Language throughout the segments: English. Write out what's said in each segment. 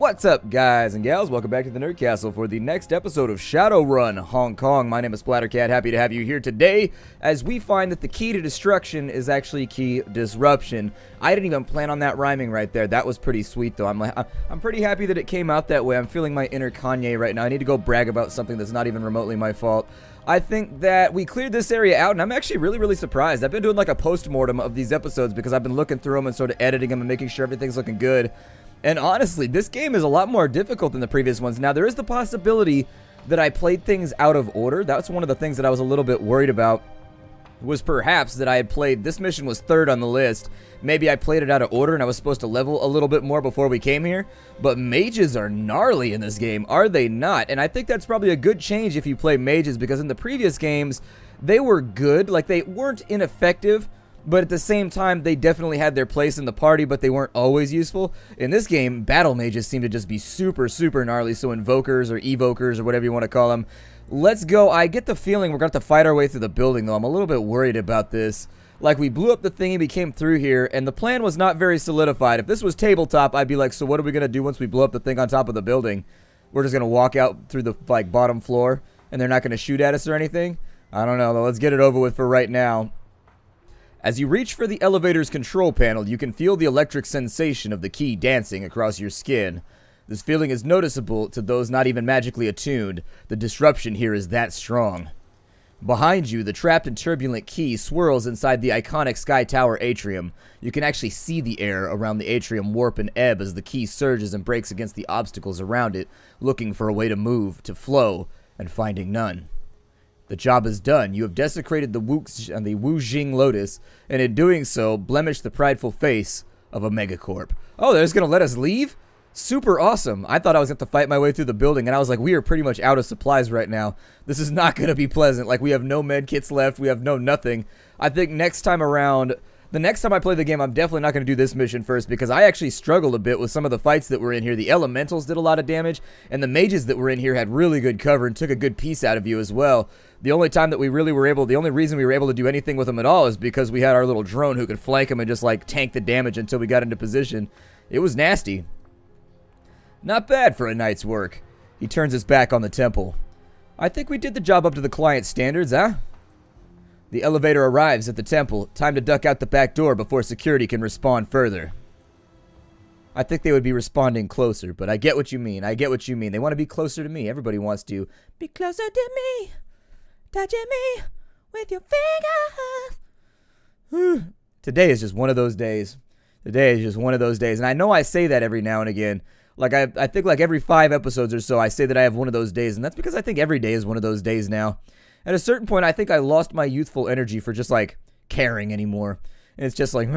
What's up, guys and gals? Welcome back to the Nerd Castle for the next episode of Shadowrun Hong Kong. My name is Splattercat. Happy to have you here today as we find that the key to destruction is actually key disruption. I didn't even plan on that rhyming right there. That was pretty sweet, though. I'm pretty happy that it came out that way. I'm feeling my inner Kanye right now. I need to go brag about something that's not even remotely my fault. I think that we cleared this area out, and I'm actually really surprised. I've been doing like a postmortem of these episodes because I've been looking through them and sort of editing them and making sure everything's looking good. And honestly, this game is a lot more difficult than the previous ones. Now, there is the possibility that I played things out of order. That's one of the things that I was a little bit worried about, was perhaps that I had played, this mission was third on the list. Maybe I played it out of order and I was supposed to level a little bit more before we came here. But mages are gnarly in this game, are they not? And I think that's probably a good change if you play mages, because in the previous games, they were good. Like, they weren't ineffective, but at the same time, they definitely had their place in the party, but they weren't always useful. In this game, battle mages seem to just be super gnarly, so invokers or evokers or whatever you want to call them. Let's go. I get the feeling we're going to have to fight our way through the building, though. I'm a little bit worried about this. Like, we blew up the thingy, we came through here, and the plan was not very solidified. If this was tabletop, I'd be like, so what are we going to do once we blow up the thing on top of the building? We're just going to walk out through the, like, bottom floor, and they're not going to shoot at us or anything? I don't know, though. Let's get it over with for right now. As you reach for the elevator's control panel, you can feel the electric sensation of the key dancing across your skin. This feeling is noticeable to those not even magically attuned. The disruption here is that strong. Behind you, the trapped and turbulent key swirls inside the iconic Sky Tower atrium. You can actually see the air around the atrium warp and ebb as the key surges and breaks against the obstacles around it, looking for a way to move, to flow, and finding none. The job is done. You have desecrated the Wu Jing Lotus, and in doing so, blemished the prideful face of a megacorp. Oh, they're just going to let us leave? Super awesome. I thought I was going to have to fight my way through the building, and I was like, we are pretty much out of supplies right now. This is not going to be pleasant. Like, we have no med kits left. We have no nothing. I think next time around, the next time I play the game, I'm definitely not going to do this mission first, because I actually struggled a bit with some of the fights that were in here. The elementals did a lot of damage, and the mages that were in here had really good cover and took a good piece out of you as well. The only time that we really were able, the only reason we were able to do anything with them at all is because we had our little drone who could flank them and just like tank the damage until we got into position. It was nasty. Not bad for a night's work. He turns his back on the temple. I think we did the job up to the client's standards, huh? The elevator arrives at the temple. Time to duck out the back door before security can respond further. I think they would be responding closer, but I get what you mean. I get what you mean. They want to be closer to me. Everybody wants to be closer to me. Touching me with your fingers. Today is just one of those days. Today is just one of those days. And I know I say that every now and again. Like, I think like every 5 episodes or so, I say that I have one of those days. And that's because I think every day is one of those days now. At a certain point, I think I lost my youthful energy for just, like, caring anymore. And it's just like,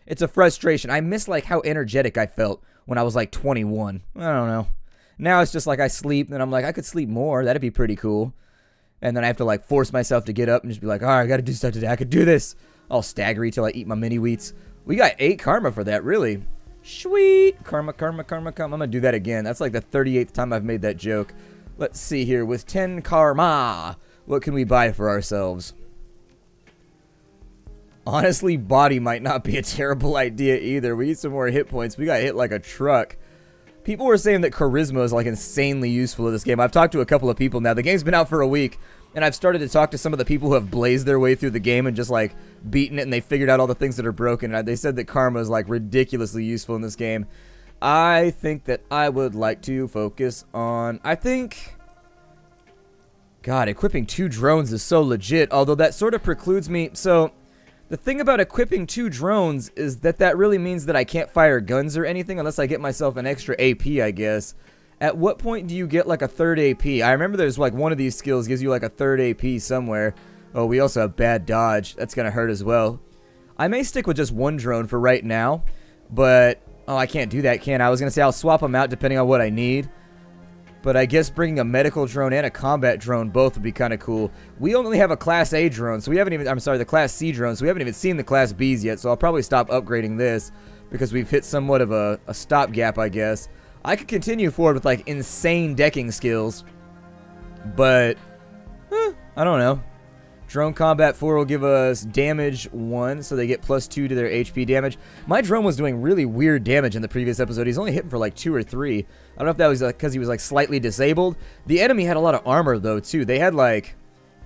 it's a frustration. I miss, like, how energetic I felt when I was, like, 21. I don't know. Now it's just like I sleep, and I'm like, I could sleep more. That'd be pretty cool. And then I have to, like, force myself to get up and just be like, all right, I gotta do stuff today. I could do this. All staggery till I eat my mini-wheats. We got 8 karma for that, really. Sweet. Karma. I'm gonna do that again. That's like the 38th time I've made that joke. Let's see here. With 10 karma, what can we buy for ourselves? Honestly, body might not be a terrible idea either. We need some more hit points. We got hit like a truck. People were saying that charisma is like insanely useful in this game. I've talked to a couple of people now. The game's been out for a week, and I've started to talk to some of the people who have blazed their way through the game and just like beaten it, and they figured out all the things that are broken. And they said that karma is like ridiculously useful in this game. I think that I would like to focus on, God, equipping 2 drones is so legit, although that sort of precludes me. So the thing about equipping 2 drones is that really means that I can't fire guns or anything unless I get myself an extra AP, I guess. At what point do you get like a 3rd AP? I remember there's like one of these skills gives you like a 3rd AP somewhere. Oh, we also have bad dodge. That's gonna hurt as well. I may stick with just 1 drone for right now, but oh, I can't do that, can I? I was gonna say I'll swap them out depending on what I need. But I guess bringing a medical drone and a combat drone both would be kind of cool. We only have a Class A drone, so we haven't even, I'm sorry, the Class C drone, so we haven't even seen the Class Bs yet, so I'll probably stop upgrading this because we've hit somewhat of a stopgap, I guess. I could continue forward with, like, insane decking skills, but, I don't know. Drone Combat 4 will give us damage 1, so they get +2 to their HP damage. My drone was doing really weird damage in the previous episode. He's only hitting for like 2 or 3. I don't know if that was because he was like slightly disabled. The enemy had a lot of armor though too. They had like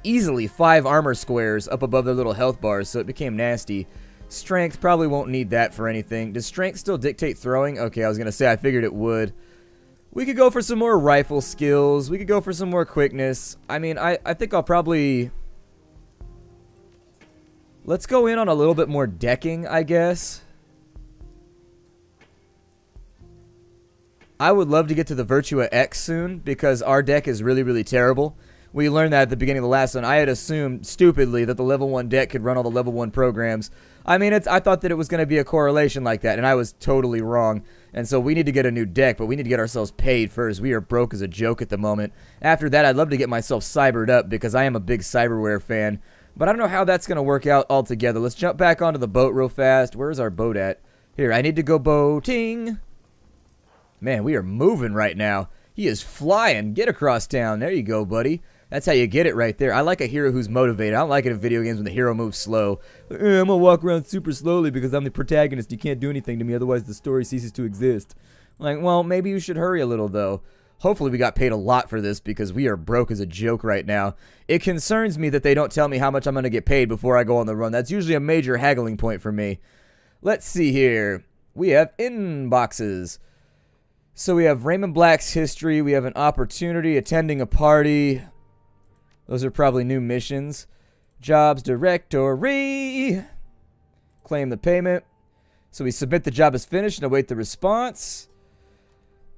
easily 5 armor squares up above their little health bars, so it became nasty. Strength, probably won't need that for anything. Does strength still dictate throwing? Okay, I was going to say I figured it would. We could go for some more rifle skills. We could go for some more quickness. I mean, I think I'll probably... Let's go in on a little bit more decking, I guess. I would love to get to the Virtua X soon, because our deck is really, really terrible. We learned that at the beginning of the last one. I had assumed, stupidly, that the level 1 deck could run all the level 1 programs. I mean, I thought that it was going to be a correlation like that, and I was totally wrong. And so we need to get a new deck, but we need to get ourselves paid first. We are broke as a joke at the moment. After that, I'd love to get myself cybered up, because I am a big cyberware fan. But I don't know how that's going to work out altogether. Let's jump back onto the boat real fast. Where's our boat at? Here, I need to go boating. Man, we are moving right now. He is flying. Get across town. There you go, buddy. That's how you get it right there. I like a hero who's motivated. I don't like it in video games when the hero moves slow. I'm going to walk around super slowly because I'm the protagonist. You can't do anything to me, otherwise the story ceases to exist. Like, well, maybe you should hurry a little, though. Hopefully we got paid a lot for this because we are broke as a joke right now. It concerns me that they don't tell me how much I'm going to get paid before I go on the run. That's usually a major haggling point for me. Let's see here. We have inboxes. So we have Raymond Black's history. We have an opportunity, attending a party. Those are probably new missions. Jobs directory. Claim the payment. So we submit the job as finished and await the response.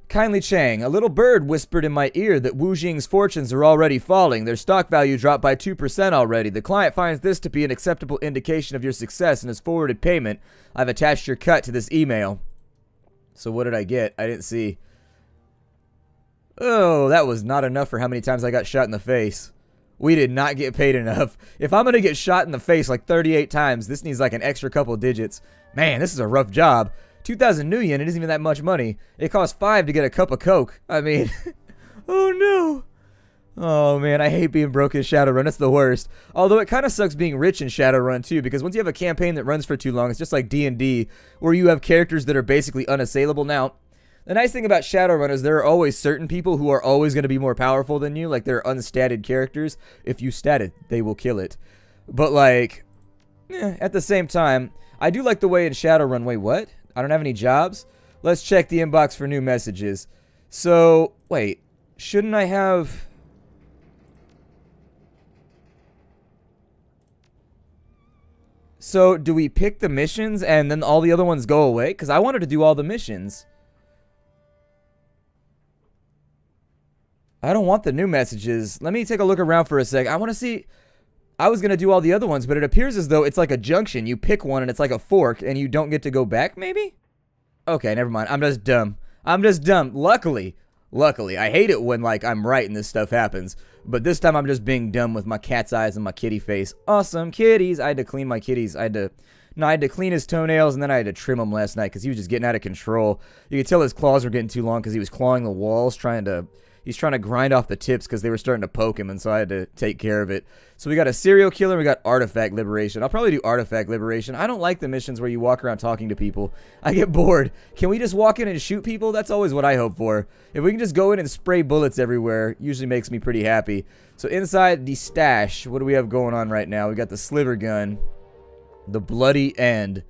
Kindly Chang, a little bird whispered in my ear that Wu Jing's fortunes are already falling. Their stock value dropped by 2% already. The client finds this to be an acceptable indication of your success and has forwarded payment. I've attached your cut to this email. So what did I get? I didn't see. Oh, that was not enough for how many times I got shot in the face. We did not get paid enough. If I'm going to get shot in the face like 38 times, this needs like an extra couple digits. Man, this is a rough job. 2,000 new yen, it isn't even that much money. It costs 5 to get a cup of Coke. I mean, oh no. Oh man, I hate being broke in Shadowrun. It's the worst. Although it kind of sucks being rich in Shadowrun too, because once you have a campaign that runs for too long, it's just like D&D, where you have characters that are basically unassailable. Now, the nice thing about Shadowrun is there are always certain people who are always going to be more powerful than you, like they're unstatted characters. If you stat it, they will kill it. But like, at the same time, I do like the way in Shadowrun, wait, what? I don't have any jobs? Let's check the inbox for new messages. So, wait, shouldn't I have... So, do we pick the missions and then all the other ones go away? Because I wanted to do all the missions. I don't want the new messages. Let me take a look around for a sec. I want to see... I was going to do all the other ones, but it appears as though it's like a junction. You pick one and it's like a fork and you don't get to go back, maybe? Okay, never mind. I'm just dumb. I'm just dumb. Luckily, I hate it when, like, I'm right and this stuff happens. But this time I'm just being dumb with my cat's eyes and my kitty face. Awesome kitties. I had to clean my kitties. I had to clean his toenails and then I had to trim them last night because he was just getting out of control. You could tell his claws were getting too long because he was clawing the walls He's trying to grind off the tips because they were starting to poke him, and so I had to take care of it. So we got a serial killer, and we got artifact liberation. I'll probably do artifact liberation. I don't like the missions where you walk around talking to people. I get bored. Can we just walk in and shoot people? That's always what I hope for. If we can just go in and spray bullets everywhere, usually makes me pretty happy. So inside the stash, what do we have going on right now? We got the sliver gun, the bloody end.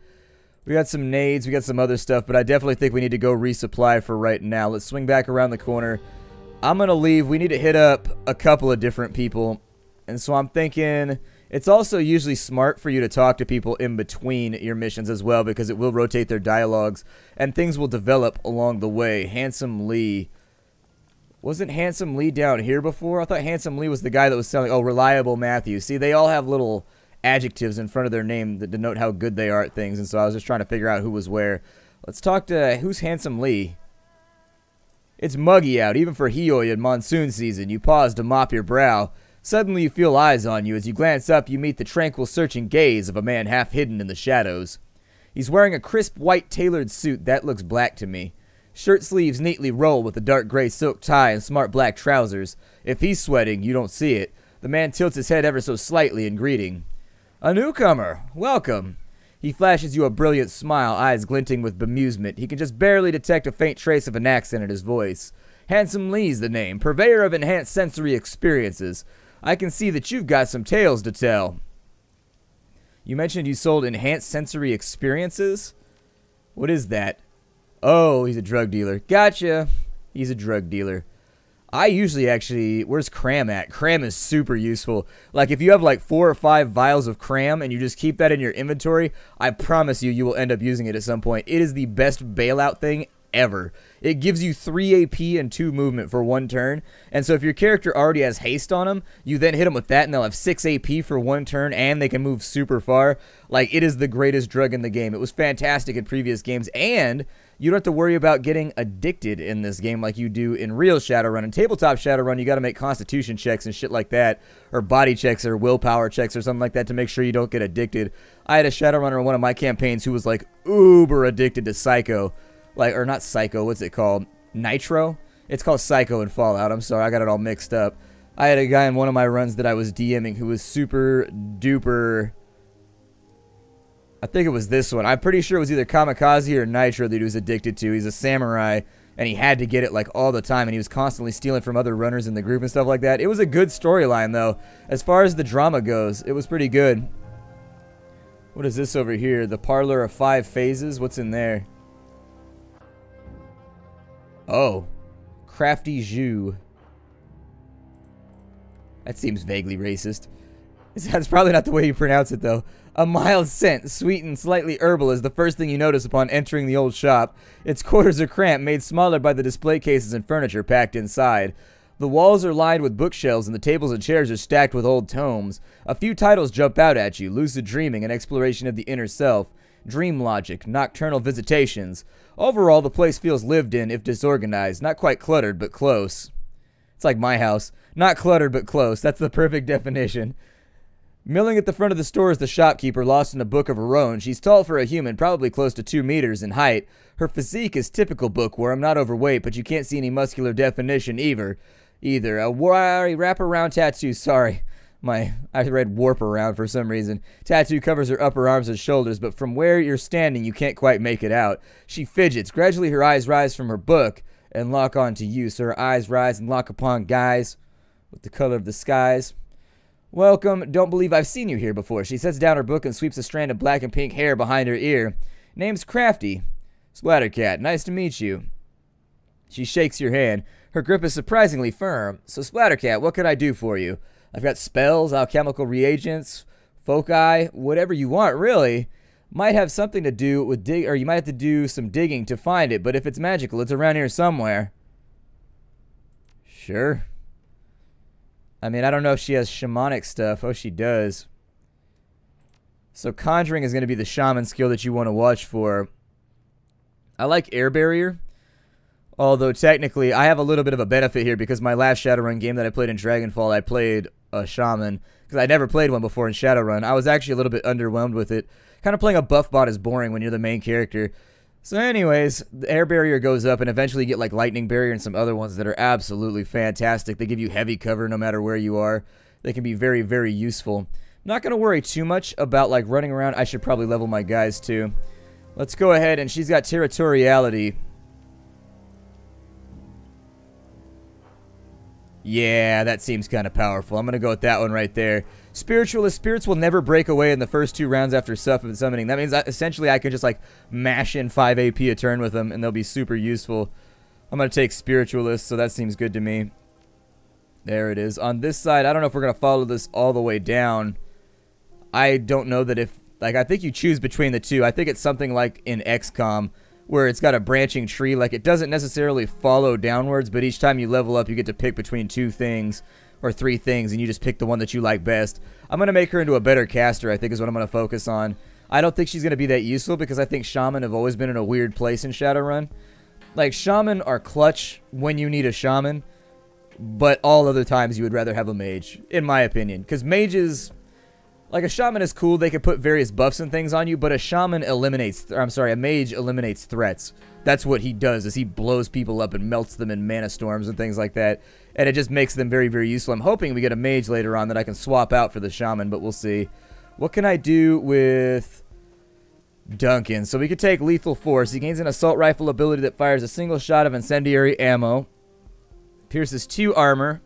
We got some nades, we got some other stuff, but I definitely think we need to go resupply for right now. Let's swing back around the corner. I'm going to leave. We need to hit up a couple of different people. And so I'm thinking it's also usually smart for you to talk to people in between your missions as well, because it will rotate their dialogues and things will develop along the way. Handsome Lee. Wasn't Handsome Lee down here before? I thought Handsome Lee was the guy that was selling... Oh, Reliable Matthew. See, they all have little adjectives in front of their name that denote how good they are at things. And so I was just trying to figure out who was where. Let's talk to... Who's Handsome Lee? It's muggy out, even for Hioi in monsoon season. You pause to mop your brow. Suddenly you feel eyes on you. As you glance up, you meet the tranquil, searching gaze of a man half hidden in the shadows. He's wearing a crisp, white, tailored suit. That looks black to me. Shirt sleeves neatly roll with a dark gray silk tie and smart black trousers. If he's sweating, you don't see it. The man tilts his head ever so slightly in greeting. A newcomer. Welcome. He flashes you a brilliant smile, eyes glinting with bemusement. He can just barely detect a faint trace of an accent in his voice. Handsome Lee's the name, purveyor of enhanced sensory experiences. I can see that you've got some tales to tell. You mentioned you sold enhanced sensory experiences? What is that? Oh, he's a drug dealer. Gotcha. He's a drug dealer. I usually actually... Where's cram at? Cram is super useful. Like, if you have like 4 or 5 vials of cram and you just keep that in your inventory, I promise you, you will end up using it at some point. It is the best bailout thing ever. It gives you 3 AP and 2 movement for 1 turn. And so if your character already has haste on them, you then hit them with that and they'll have 6 AP for 1 turn and they can move super far. Like, it is the greatest drug in the game. It was fantastic in previous games, and you don't have to worry about getting addicted in this game like you do in real Shadowrun. In tabletop Shadowrun, you got to make constitution checks and shit like that, or body checks or willpower checks or something like that to make sure you don't get addicted. I had a Shadowrunner in one of my campaigns who was like uber addicted to Psycho. Like, or not Psycho, what's it called? Nitro? It's called Psycho in Fallout. I'm sorry, I got it all mixed up. I had a guy in one of my runs that I was DMing who was super duper... I think it was this one. I'm pretty sure it was either Kamikaze or Nitro that he was addicted to. He's a samurai, and he had to get it like all the time, and he was constantly stealing from other runners in the group and stuff like that. It was a good storyline, though. As far as the drama goes, it was pretty good. What is this over here? The Parlor of 5 Phases? What's in there? Oh. Crafty Jus. That seems vaguely racist. That's probably not the way you pronounce it, though. A mild scent, sweet and slightly herbal, is the first thing you notice upon entering the old shop. Its quarters are cramped, made smaller by the display cases and furniture packed inside. The walls are lined with bookshelves, and the tables and chairs are stacked with old tomes. A few titles jump out at you: Lucid Dreaming, an exploration of the inner self; Dream Logic, Nocturnal Visitations. Overall, the place feels lived in, if disorganized. Not quite cluttered, but close. It's like my house. Not cluttered, but close. That's the perfect definition. Milling at the front of the store is the shopkeeper, lost in a book of her own. She's tall for a human, probably close to 2 meters in height. Her physique is typical bookworm, not overweight, but you can't see any muscular definition either. A wiry wraparound tattoo, sorry. I read warp around for some reason. Tattoo covers her upper arms and shoulders, but from where you're standing, you can't quite make it out. She fidgets. Gradually, her eyes rise from her book and lock on to you. So her eyes rise and lock upon guys with the color of the skies. Welcome. Don't believe I've seen you here before. She sets down her book and sweeps a strand of black and pink hair behind her ear. Name's Crafty. Splattercat. Nice to meet you. She shakes your hand. Her grip is surprisingly firm. So, Splattercat, what can I do for you? I've got spells, alchemical reagents, foci, whatever you want, really. Might have something to do with or you might have to do some digging to find it, but if it's magical, it's around here somewhere. Sure. I mean, I don't know if she has shamanic stuff. Oh, she does. So conjuring is going to be the shaman skill that you want to watch for. I like air barrier. Although technically, I have a little bit of a benefit here because my last Shadowrun game that I played in Dragonfall, I played a shaman. Because I never played one before in Shadowrun. I was actually a little bit underwhelmed with it. Kind of playing a buff bot is boring when you're the main character. So anyways, the air barrier goes up, and eventually you get like lightning barrier and some other ones that are absolutely fantastic. They give you heavy cover no matter where you are. They can be very, very useful. I'm not going to worry too much about like running around. I should probably level my guys too. Let's go ahead, and she's got territoriality. Yeah, that seems kind of powerful. I'm going to go with that one right there. Spiritualist spirits will never break away in the first 2 rounds after summoning. That means essentially I can just like mash in 5 AP a turn with them and they'll be super useful. I'm going to take Spiritualist, so that seems good to me. There it is. On this side, I don't know if we're going to follow this all the way down. I don't know that if... Like, I think you choose between the two. I think it's something like in XCOM, where it's got a branching tree. Like, it doesn't necessarily follow downwards, but each time you level up, you get to pick between 2 things or 3 things, and you just pick the one that you like best. I'm going to make her into a better caster, I think, is what I'm going to focus on. I don't think she's going to be that useful, because I think Shaman have always been in a weird place in Shadowrun. Like, Shaman are clutch when you need a Shaman, but all other times you would rather have a Mage, in my opinion. Because Mages... Like, a shaman is cool. They can put various buffs and things on you, but a shaman eliminates, or I'm sorry, a mage eliminates threats. That's what he does, is he blows people up and melts them in mana storms and things like that. And it just makes them very, very useful. I'm hoping we get a mage later on that I can swap out for the shaman, but we'll see. What can I do with Duncan? So we could take Lethal Force. He gains an assault rifle ability that fires a single shot of incendiary ammo. Pierces 2 armor.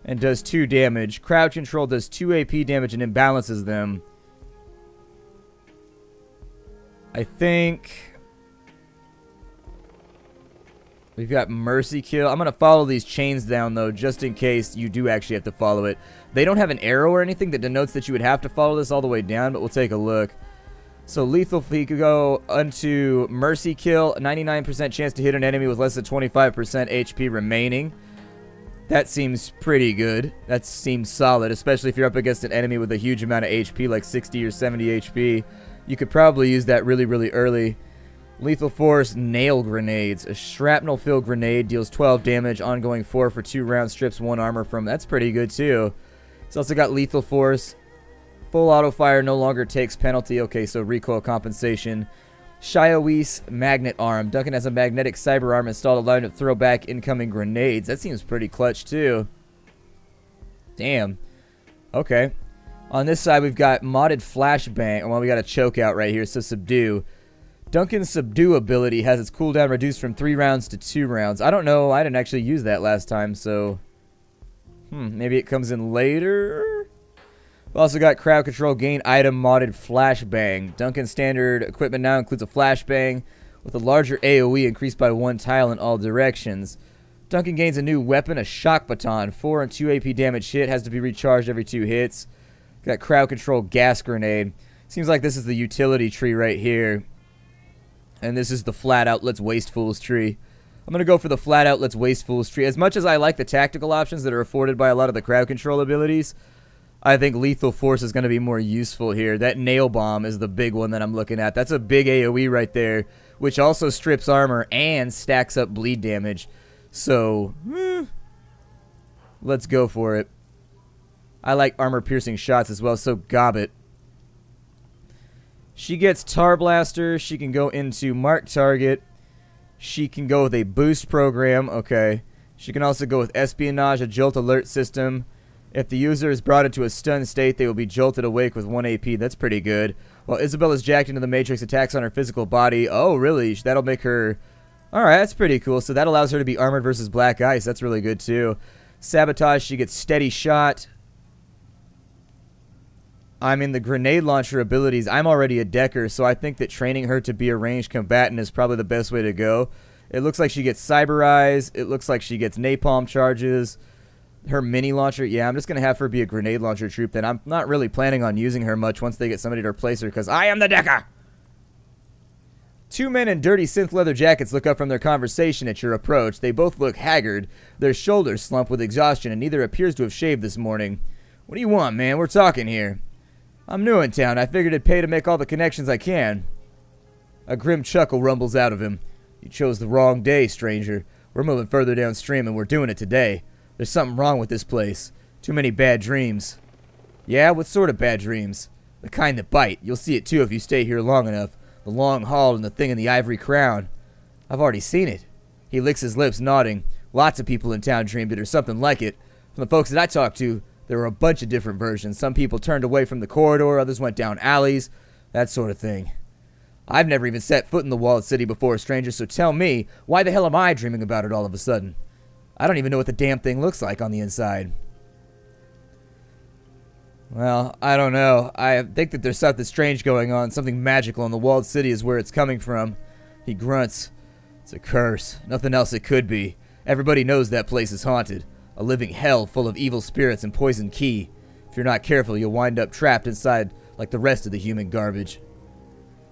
And does 2 damage. Crowd control does 2 AP damage and imbalances them. I think we've got Mercy Kill. I'm going to follow these chains down, though, just in case you do actually have to follow it. They don't have an arrow or anything that denotes that you would have to follow this all the way down, but we'll take a look. So Lethal, he could go onto Mercy Kill. 99% chance to hit an enemy with less than 25% HP remaining. That seems pretty good. That seems solid, especially if you're up against an enemy with a huge amount of HP, like 60 or 70 HP. You could probably use that really, really early. Lethal Force, Nail Grenades. A shrapnel-filled grenade deals 12 damage, ongoing 4 for 2 rounds, strips 1 armor from. That's pretty good, too. It's also got Lethal Force. Full auto fire no longer takes penalty. Okay, so recoil compensation. Shioese Magnet Arm. Duncan has a magnetic cyber arm installed, allowing him to throw back incoming grenades. That seems pretty clutch, too. Damn. Okay. On this side, we've got modded flashbang. Well, we got a choke out right here, so subdue. Duncan's subdue ability has its cooldown reduced from 3 rounds to 2 rounds. I don't know. I didn't actually use that last time, so maybe it comes in later. We've also got crowd control, gain item modded flashbang. Duncan's standard equipment now includes a flashbang with a larger AoE increased by 1 tile in all directions. Duncan gains a new weapon, a shock baton. 4 and 2 AP damage hit, has to be recharged every 2 hits. Got crowd control, gas grenade. Seems like this is the utility tree right here. And this is the flat out let's waste fools tree. I'm going to go for the flat out let's waste fools tree. As much as I like the tactical options that are afforded by a lot of the crowd control abilities, I think Lethal Force is going to be more useful here. That Nail Bomb is the big one that I'm looking at. That's a big AoE right there, which also strips armor and stacks up bleed damage. So, let's go for it. I like armor-piercing shots as well, so gob it. She gets Tar Blaster. She can go into Mark Target. She can go with a boost program. Okay. She can also go with Espionage, a Jolt Alert system. If the user is brought into a stun state, they will be jolted awake with 1 AP. That's pretty good. While Isabel is jacked into the Matrix, attacks on her physical body. Oh, really? That'll make her... Alright, that's pretty cool. So that allows her to be armored versus Black Ice. That's really good, too. Sabotage, she gets Steady Shot. I mean, the grenade launcher abilities, I'm already a decker, so I think that training her to be a ranged combatant is probably the best way to go. It looks like she gets Cyber Eyes. It looks like she gets Napalm charges. Her mini launcher, yeah, I'm just going to have her be a grenade launcher troop then. I'm not really planning on using her much once they get somebody to replace her, because I am the decker! 2 men in dirty synth leather jackets look up from their conversation at your approach. They both look haggard. Their shoulders slump with exhaustion, and neither appears to have shaved this morning. What do you want, man? We're talking here. I'm new in town. I figured it'd pay to make all the connections I can. A grim chuckle rumbles out of him. You chose the wrong day, stranger. We're moving further downstream, and we're doing it today. There's something wrong with this place. Too many bad dreams. Yeah, what sort of bad dreams? The kind that bite. You'll see it too if you stay here long enough. The long haul and the thing in the ivory crown. I've already seen it. He licks his lips, nodding. Lots of people in town dreamed it or something like it. From the folks that I talked to, there were a bunch of different versions. Some people turned away from the corridor, others went down alleys, that sort of thing. I've never even set foot in the walled city before, stranger, so tell me, why the hell am I dreaming about it all of a sudden? I don't even know what the damn thing looks like on the inside. Well, I don't know. I think that there's something strange going on. Something magical in the walled city is where it's coming from. He grunts. It's a curse. Nothing else it could be. Everybody knows that place is haunted. A living hell full of evil spirits and poison key. If you're not careful, you'll wind up trapped inside like the rest of the human garbage.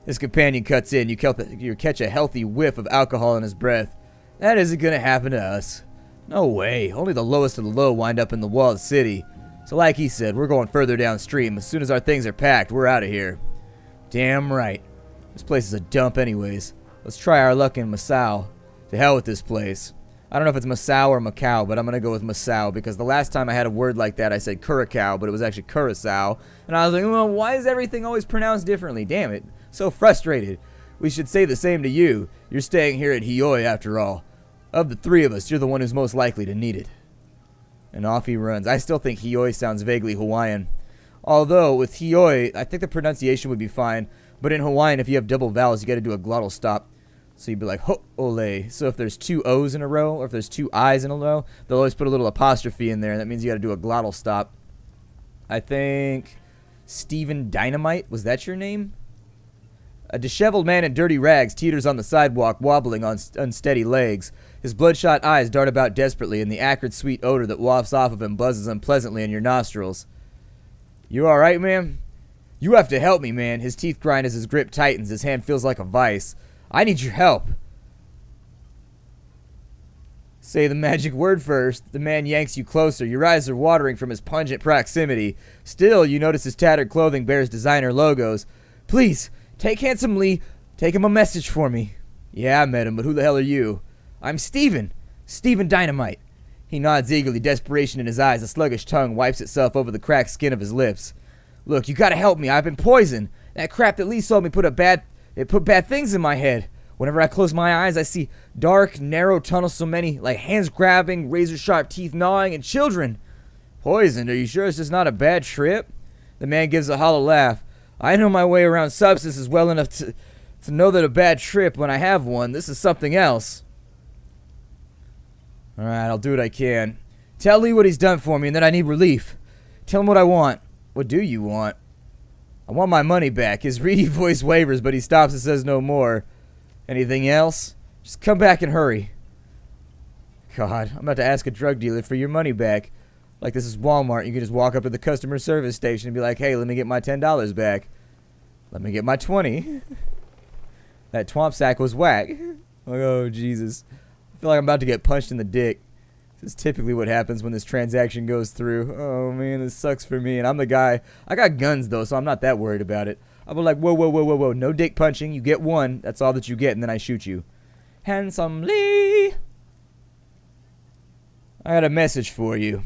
His companion cuts in. You catch a healthy whiff of alcohol in his breath. That isn't going to happen to us. No way. Only the lowest of the low wind up in the walled city. So like he said, we're going further downstream. As soon as our things are packed, we're out of here. Damn right. This place is a dump anyways. Let's try our luck in Masao. To hell with this place. I don't know if it's Masao or Macau, but I'm going to go with Masao because the last time I had a word like that, I said Curacao, but it was actually Curacao. And I was like, well, why is everything always pronounced differently? Damn it. So frustrated. We should say the same to you. You're staying here at Hioi after all. Of the three of us, you're the one who's most likely to need it. And off he runs. I still think Hioi sounds vaguely Hawaiian. Although, with Hioi, I think the pronunciation would be fine. But in Hawaiian, if you have double vowels, you got to do a glottal stop. So you'd be like, ho-ole. So if there's two O's in a row, or if there's two I's in a row, they'll always put a little apostrophe in there. And that means you got to do a glottal stop. I think Stephen Dynamite, was that your name? A disheveled man in dirty rags teeters on the sidewalk, wobbling on unsteady legs. His bloodshot eyes dart about desperately, and the acrid sweet odor that wafts off of him buzzes unpleasantly in your nostrils. You alright, man? You have to help me, man. His teeth grind as his grip tightens. His hand feels like a vice. I need your help. Say the magic word first. The man yanks you closer. Your eyes are watering from his pungent proximity. Still, you notice his tattered clothing bears designer logos. Please, take Handsome Lee. Take him a message for me. Yeah, I met him, but who the hell are you? I'm Steven. Steven Dynamite. He nods eagerly, desperation in his eyes. A sluggish tongue wipes itself over the cracked skin of his lips. Look, you gotta help me. I've been poisoned. That crap that Lee sold me put bad things in my head. Whenever I close my eyes, I see dark, narrow tunnels, so many, like hands grabbing, razor-sharp teeth gnawing, and children. Poisoned? Are you sure it's just not a bad trip? The man gives a hollow laugh. I know my way around substances well enough to know that a bad trip, when I have one, this is something else. Alright, I'll do what I can. Tell Lee what he's done for me and that I need relief. Tell him what I want. What do you want? I want my money back. His reedy voice wavers, but he stops and says no more. Anything else? Just come back and hurry. God, I'm about to ask a drug dealer for your money back. Like this is Walmart. You can just walk up to the customer service station and be like, hey, let me get my $10 back. Let me get my 20. That twomp sack was whack. Like, oh, Jesus. I feel like I'm about to get punched in the dick. This is typically what happens when this transaction goes through. Oh, man, this sucks for me. And I'm the guy. I got guns, though, so I'm not that worried about it. I'll be like, whoa, whoa, whoa, whoa, whoa. No dick punching. You get one. That's all that you get, and then I shoot you. Handsomely. I got a message for you.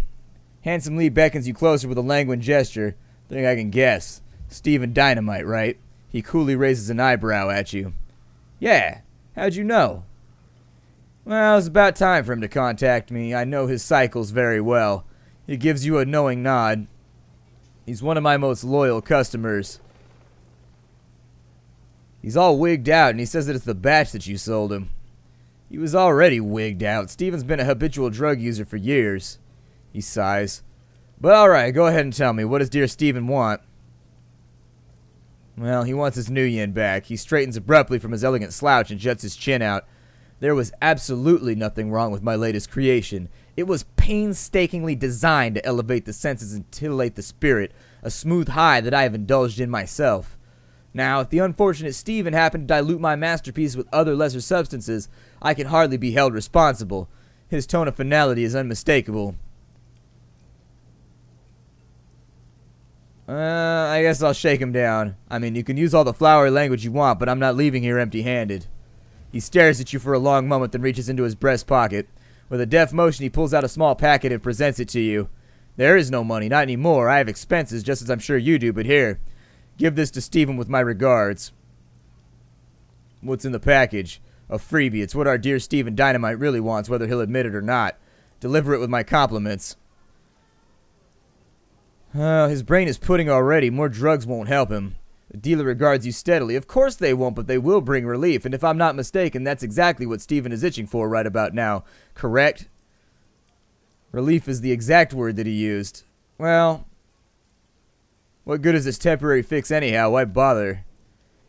Handsome Lee beckons you closer with a languid gesture. Think I can guess. Steven Dynamite, right? He coolly raises an eyebrow at you. Yeah. How'd you know? Well, it's about time for him to contact me. I know his cycles very well. He gives you a knowing nod. He's one of my most loyal customers. He's all wigged out, and he says that it's the batch that you sold him. He was already wigged out. Steven's been a habitual drug user for years. He sighs. But alright, go ahead and tell me. What does dear Steven want? Well, he wants his new yen back. He straightens abruptly from his elegant slouch and juts his chin out. There was absolutely nothing wrong with my latest creation. It was painstakingly designed to elevate the senses and titillate the spirit, a smooth high that I have indulged in myself. Now, if the unfortunate Steven happened to dilute my masterpiece with other lesser substances, I can hardly be held responsible. His tone of finality is unmistakable. I guess I'll shake him down. I mean, you can use all the flowery language you want, but I'm not leaving here empty-handed. He stares at you for a long moment, then reaches into his breast pocket. With a deft motion, he pulls out a small packet and presents it to you. There is no money, not anymore. I have expenses, just as I'm sure you do, but here. Give this to Steven with my regards. What's in the package? A freebie. It's what our dear Steven Dynamite really wants, whether he'll admit it or not. Deliver it with my compliments. His brain is pudding already. More drugs won't help him. The dealer regards you steadily. Of course they won't, but they will bring relief. And if I'm not mistaken, that's exactly what Steven is itching for right about now. Correct? Relief is the exact word that he used. Well, what good is this temporary fix anyhow? Why bother?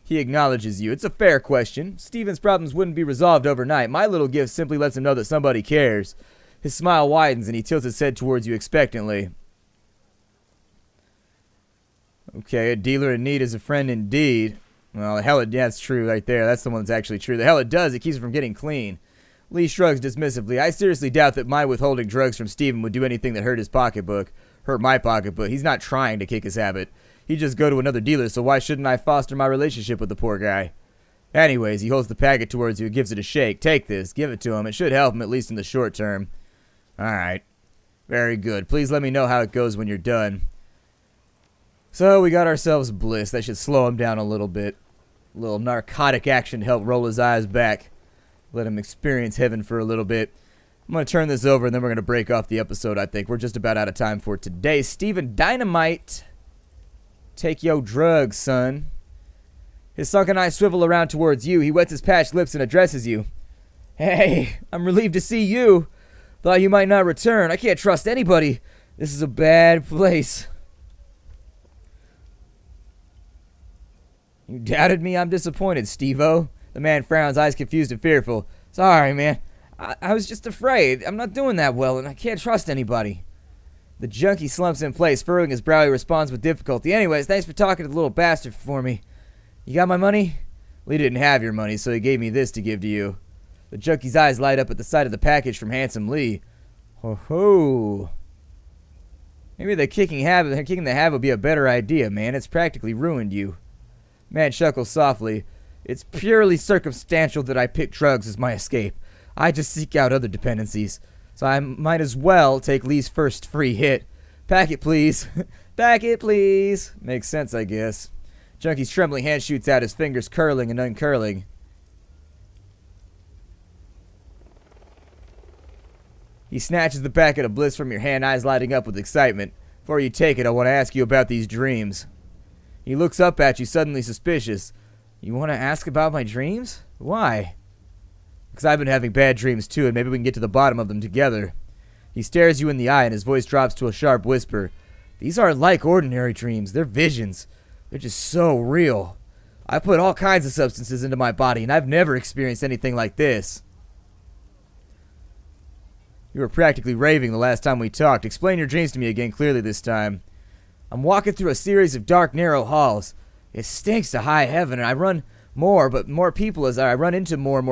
He acknowledges you. It's a fair question. Steven's problems wouldn't be resolved overnight. My little gift simply lets him know that somebody cares. His smile widens and he tilts his head towards you expectantly. Okay, a dealer in need is a friend indeed. Well, the hell it, yeah, that's true right there. That's the one that's actually true. The hell it does, it keeps him from getting clean. Lee shrugs dismissively. I seriously doubt that my withholding drugs from Steven would do anything that hurt his pocketbook. Hurt my pocketbook. He's not trying to kick his habit. He'd just go to another dealer, so why shouldn't I foster my relationship with the poor guy? Anyways, he holds the packet towards you and gives it a shake. Take this. Give it to him. It should help him, at least in the short term. Alright. Very good. Please let me know how it goes when you're done. So, we got ourselves Bliss. That should slow him down a little bit. A little narcotic action to help roll his eyes back. Let him experience heaven for a little bit. I'm going to turn this over, and then we're going to break off the episode, I think. We're just about out of time for today. Steven Dynamite. Take yo drugs, son. His sunken eyes swivel around towards you. He wets his patched lips and addresses you. Hey, I'm relieved to see you. Thought you might not return. I can't trust anybody. This is a bad place. You doubted me? I'm disappointed, Steve-O. The man frowns, eyes confused and fearful. Sorry, man. I was just afraid. I'm not doing that well, and I can't trust anybody. The junkie slumps in place, furrowing his brow. He responds with difficulty. Anyways, thanks for talking to the little bastard for me. You got my money? Lee didn't have your money, so he gave me this to give to you. The junkie's eyes light up at the sight of the package from handsome Lee. Ho ho. Maybe the kicking the habit would be a better idea, man. It's practically ruined you. Man chuckles softly. It's purely circumstantial that I pick drugs as my escape. I just seek out other dependencies. So I might as well take Lee's first free hit. Pack it, please. Pack it, please. Makes sense, I guess. Junkie's trembling hand shoots out, his fingers curling and uncurling. He snatches the packet of Bliss from your hand, eyes lighting up with excitement. Before you take it, I want to ask you about these dreams. He looks up at you, suddenly suspicious. You want to ask about my dreams? Why? Because I've been having bad dreams too, and maybe we can get to the bottom of them together. He stares you in the eye, and his voice drops to a sharp whisper. These aren't like ordinary dreams. They're visions. They're just so real. I put all kinds of substances into my body, and I've never experienced anything like this. You were practically raving the last time we talked. Explain your dreams to me again clearly this time. I'm walking through a series of dark, narrow halls. It stinks to high heaven, and I run into more and more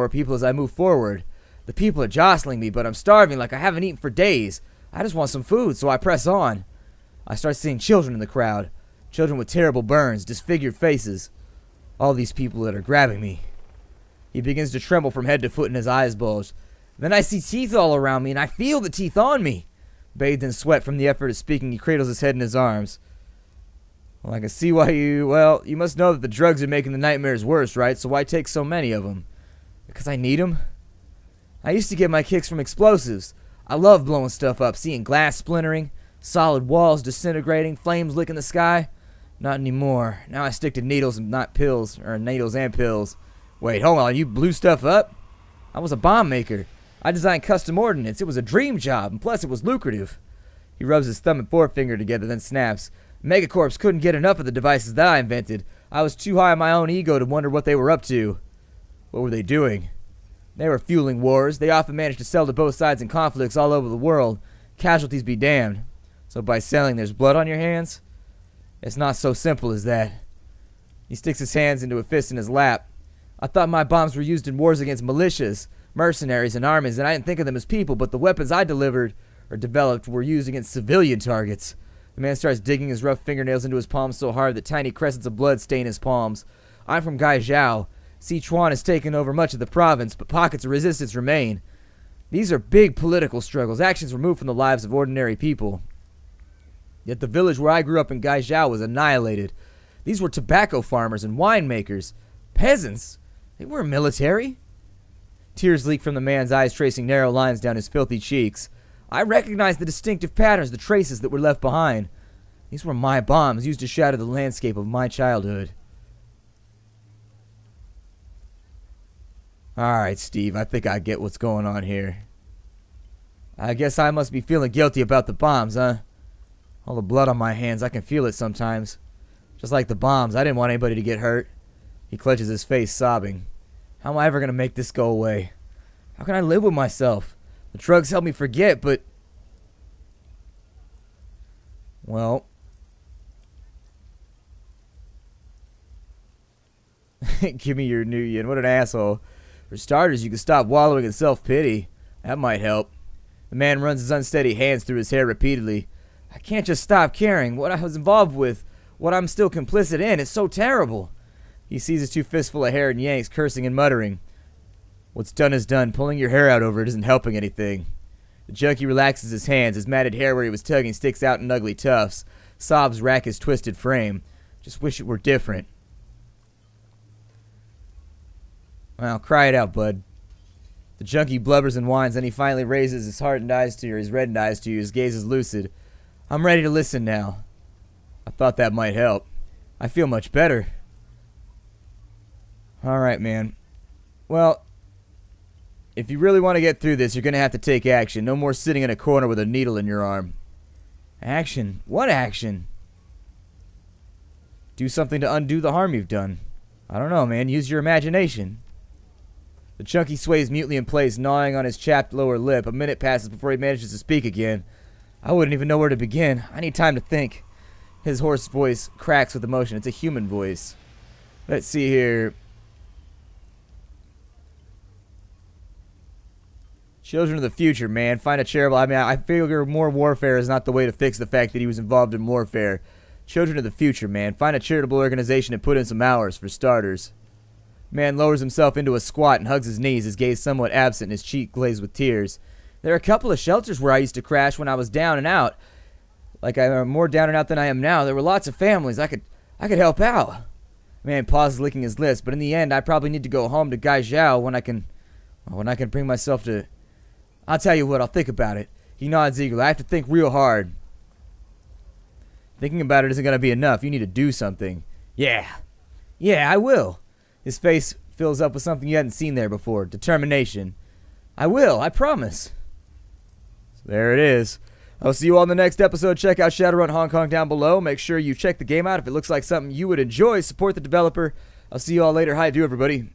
people as I move forward. The people are jostling me, but I'm starving like I haven't eaten for days. I just want some food, so I press on. I start seeing children in the crowd. Children with terrible burns, disfigured faces. All these people that are grabbing me. He begins to tremble from head to foot and his eyes bulge. Then I see teeth all around me, and I feel the teeth on me. Bathed in sweat from the effort of speaking, he cradles his head in his arms. Well, I can see why you must know that the drugs are making the nightmares worse, right? So why take so many of them? Because I need them? I used to get my kicks from explosives. I love blowing stuff up, seeing glass splintering, solid walls disintegrating, flames licking the sky. Not anymore. Now I stick to needles and not pills, or needles and pills. Wait, hold on, you blew stuff up? I was a bomb maker. I designed custom ordnance. It was a dream job, and plus it was lucrative. He rubs his thumb and forefinger together, then snaps. Megacorps couldn't get enough of the devices that I invented. I was too high on my own ego to wonder what they were up to. What were they doing? They were fueling wars. They often managed to sell to both sides in conflicts all over the world. Casualties be damned. So by selling, there's blood on your hands? It's not so simple as that. He sticks his hands into a fist in his lap. I thought my bombs were used in wars against militias, mercenaries, and armies, and I didn't think of them as people, but the weapons I developed were used against civilian targets. The man starts digging his rough fingernails into his palms so hard that tiny crescents of blood stain his palms. I'm from Gaizhou. Sichuan has taken over much of the province, but pockets of resistance remain. These are big political struggles, actions removed from the lives of ordinary people. Yet the village where I grew up in Gaizhou was annihilated. These were tobacco farmers and winemakers. Peasants? They weren't military. Tears leak from the man's eyes, tracing narrow lines down his filthy cheeks. I recognized the distinctive patterns, the traces that were left behind. These were my bombs, used to shatter the landscape of my childhood. Alright, Steve, I think I get what's going on here. I guess I must be feeling guilty about the bombs, huh? All the blood on my hands, I can feel it sometimes. Just like the bombs, I didn't want anybody to get hurt. He clenches his face, sobbing. How am I ever going to make this go away? How can I live with myself? The drugs help me forget, but... Well... Give me your new yin. What an asshole. For starters, you can stop wallowing in self-pity. That might help. The man runs his unsteady hands through his hair repeatedly. I can't just stop caring. What I was involved with, what I'm still complicit in, is so terrible. He seizes 2 fistful of hair and yanks, cursing and muttering. What's done is done. Pulling your hair out over it isn't helping anything. The junkie relaxes his hands. His matted hair where he was tugging sticks out in ugly tufts. Sobs rack his twisted frame. Just wish it were different. Well, cry it out, bud. The junkie blubbers and whines, then he finally raises his reddened eyes to you. His gaze is lucid. I'm ready to listen now. I thought that might help. I feel much better. Alright, man. Well, if you really want to get through this, you're going to have to take action. No more sitting in a corner with a needle in your arm. Action? What action? Do something to undo the harm you've done. I don't know, man. Use your imagination. The junkie sways mutely in place, gnawing on his chapped lower lip. A minute passes before he manages to speak again. I wouldn't even know where to begin. I need time to think. His hoarse voice cracks with emotion. It's a human voice. Let's see here. Children of the future, man. Find a charitable... I figure more warfare is not the way to fix the fact that he was involved in warfare. Children of the future, man. Find a charitable organization and put in some hours, for starters. Man lowers himself into a squat and hugs his knees, his gaze somewhat absent, his cheek glazed with tears. There are a couple of shelters where I used to crash when I was down and out. Like I'm more down and out than I am now. There were lots of families. I could help out. Man pauses, licking his lips, but in the end, I probably need to go home to Gai Zhao when I can bring myself to... I'll tell you what, I'll think about it. He nods eagerly. I have to think real hard. Thinking about it isn't going to be enough. You need to do something. Yeah, I will. His face fills up with something you hadn't seen there before. Determination. I will, I promise. So there it is. I'll see you all in the next episode. Check out Shadowrun Hong Kong down below. Make sure you check the game out. If it looks like something you would enjoy, support the developer. I'll see you all later. Hi, do everybody.